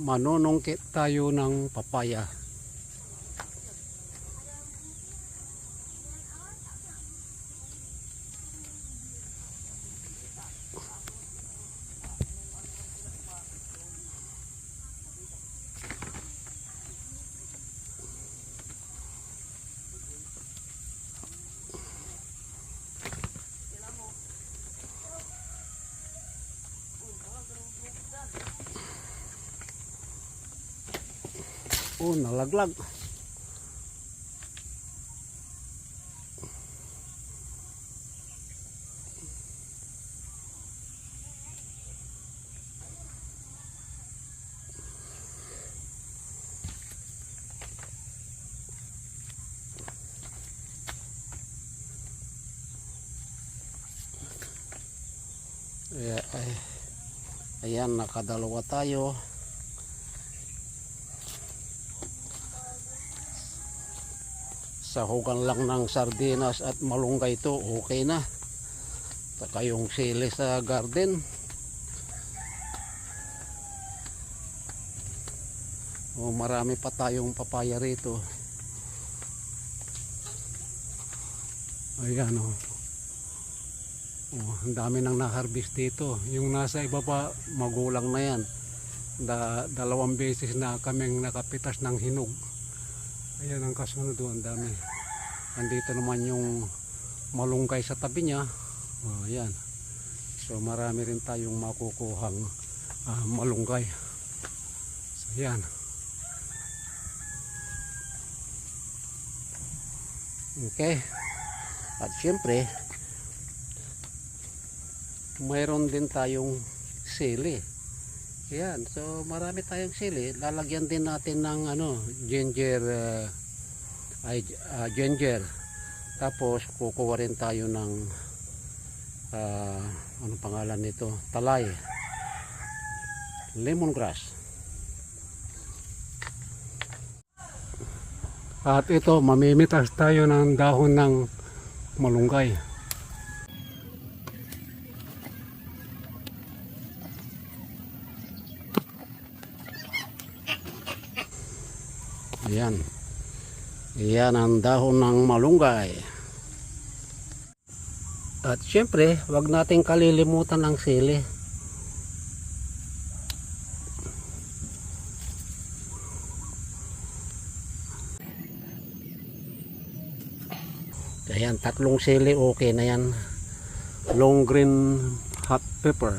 manunungkit tayo ng papaya. Oh, nalaglag. Ayan, nakadalawa tayo. Sahugan lang ng sardinas at malunggay ito, okay na. Saka yung sili sa garden. Oh, marami pa tayong papaya rito. Ayan oh. Oh, ang dami nang na-harvest dito. Yung nasa ibaba, magulang na yan. Dalawang beses na kaming nakapitas ng hinog. Ayan ang kasunod doon, ang dami. Andito naman yung malunggay sa tabi niya. Oh, ayan. So marami rin tayong makukuhang malunggay. So ayan. Okay. At syempre, mayroon din tayong sili. Ayan, so marami tayong sili. Lalagyan din natin ng ginger, ginger. Tapos kukuha rin tayo ng ano pangalan nito? Talay. Lemongrass. At ito, mamimitas tayo ng dahon ng malunggay. Ayan. Ayan ang dahon ng malunggay. At syempre, wag nating kalilimutan ng sili. Ayan, tatlong sili, okay na yan. Long green hot pepper.